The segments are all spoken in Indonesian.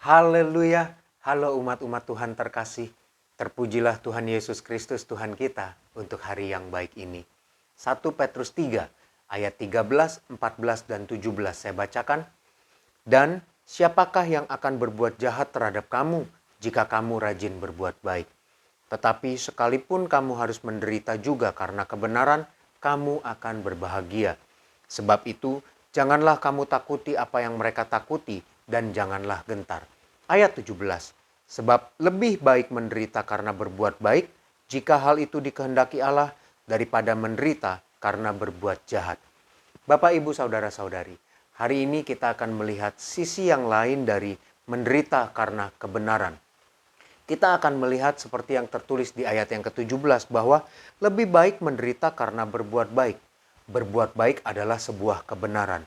Haleluya, halo umat-umat Tuhan terkasih. Terpujilah Tuhan Yesus Kristus Tuhan kita untuk hari yang baik ini. 1 Petrus 3 ayat 13, 14, dan 17 saya bacakan. Dan siapakah yang akan berbuat jahat terhadap kamu jika kamu rajin berbuat baik? Tetapi sekalipun kamu harus menderita juga karena kebenaran, kamu akan berbahagia. Sebab itu, janganlah kamu takuti apa yang mereka takuti dan janganlah gentar. Ayat 17. Sebab lebih baik menderita karena berbuat baik, jika hal itu dikehendaki Allah, daripada menderita karena berbuat jahat. Bapak, Ibu, Saudara-saudari, hari ini kita akan melihat sisi yang lain dari menderita karena kebenaran. Kita akan melihat seperti yang tertulis di ayat yang ke-17 bahwa lebih baik menderita karena berbuat baik. Berbuat baik adalah sebuah kebenaran.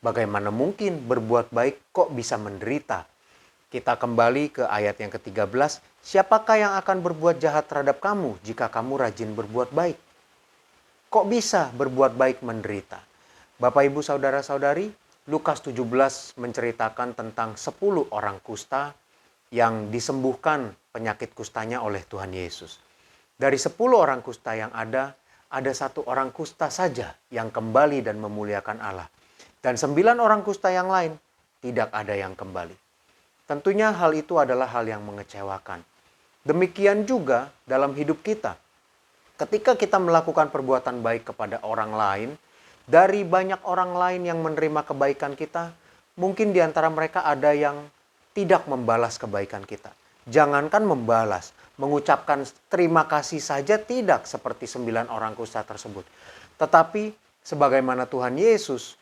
Bagaimana mungkin berbuat baik kok bisa menderita? Kita kembali ke ayat yang ke-13. Siapakah yang akan berbuat jahat terhadap kamu jika kamu rajin berbuat baik? Kok bisa berbuat baik menderita? Bapak, Ibu, Saudara-saudari, Lukas 17 menceritakan tentang 10 orang kusta yang disembuhkan penyakit kustanya oleh Tuhan Yesus. Dari 10 orang kusta yang ada 1 orang kusta saja yang kembali dan memuliakan Allah. Dan 9 orang kusta yang lain tidak ada yang kembali. Tentunya hal itu adalah hal yang mengecewakan. Demikian juga dalam hidup kita. Ketika kita melakukan perbuatan baik kepada orang lain, dari banyak orang lain yang menerima kebaikan kita, mungkin di antara mereka ada yang tidak membalas kebaikan kita. Jangankan membalas, mengucapkan terima kasih saja tidak seperti 9 orang kusta tersebut. Tetapi sebagaimana Tuhan Yesus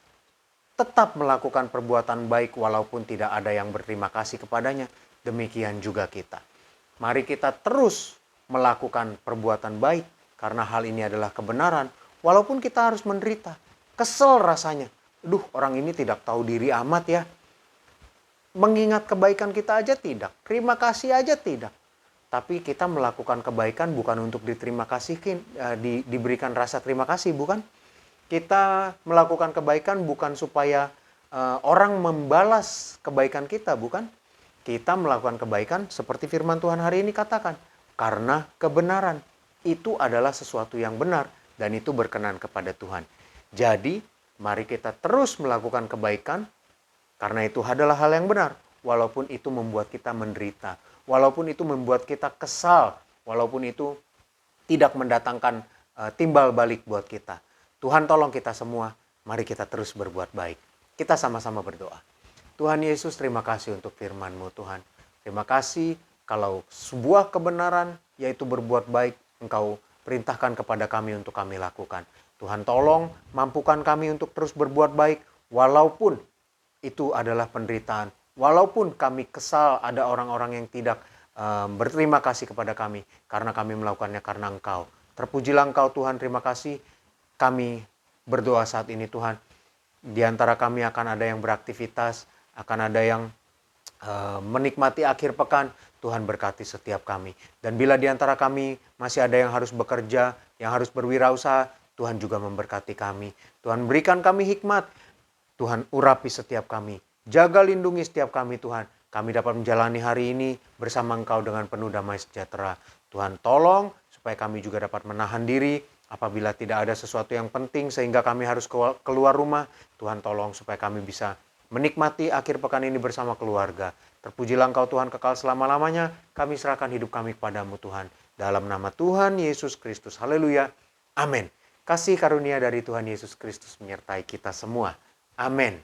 tetap melakukan perbuatan baik walaupun tidak ada yang berterima kasih kepadanya, demikian juga kita. Mari kita terus melakukan perbuatan baik karena hal ini adalah kebenaran walaupun kita harus menderita. Kesel rasanya. Orang ini tidak tahu diri amat ya. Mengingat kebaikan kita aja tidak, terima kasih aja tidak. Tapi kita melakukan kebaikan bukan untuk diterima kasih, diberikan rasa terima kasih, bukan? Kita melakukan kebaikan bukan supaya orang membalas kebaikan kita, bukan? Kita melakukan kebaikan seperti firman Tuhan hari ini katakan. Karena kebenaran itu adalah sesuatu yang benar dan itu berkenan kepada Tuhan. Jadi, mari kita terus melakukan kebaikan karena itu adalah hal yang benar. Walaupun itu membuat kita menderita. Walaupun itu membuat kita kesal. Walaupun itu tidak mendatangkan timbal balik buat kita. Tuhan tolong kita semua, mari kita terus berbuat baik. Kita sama-sama berdoa. Tuhan Yesus, terima kasih untuk firman-Mu Tuhan. Terima kasih kalau sebuah kebenaran yaitu berbuat baik, Engkau perintahkan kepada kami untuk kami lakukan. Tuhan tolong mampukan kami untuk terus berbuat baik walaupun itu adalah penderitaan. Walaupun kami kesal ada orang-orang yang tidak berterima kasih kepada kami karena kami melakukannya karena Engkau. Terpujilah Engkau Tuhan, terima kasih. Kami berdoa saat ini Tuhan, di antara kami akan ada yang beraktivitas, akan ada yang menikmati akhir pekan, Tuhan berkati setiap kami. Dan bila di antara kami masih ada yang harus bekerja, yang harus berwirausaha, Tuhan juga memberkati kami. Tuhan berikan kami hikmat, Tuhan urapi setiap kami. Jaga lindungi setiap kami Tuhan. Kami dapat menjalani hari ini bersama Engkau dengan penuh damai sejahtera. Tuhan tolong supaya kami juga dapat menahan diri. Apabila tidak ada sesuatu yang penting sehingga kami harus keluar rumah, Tuhan tolong supaya kami bisa menikmati akhir pekan ini bersama keluarga. Terpujilah Engkau Tuhan kekal selama-lamanya. Kami serahkan hidup kami kepadamu Tuhan. Dalam nama Tuhan Yesus Kristus. Haleluya. Amin. Kasih karunia dari Tuhan Yesus Kristus menyertai kita semua. Amin.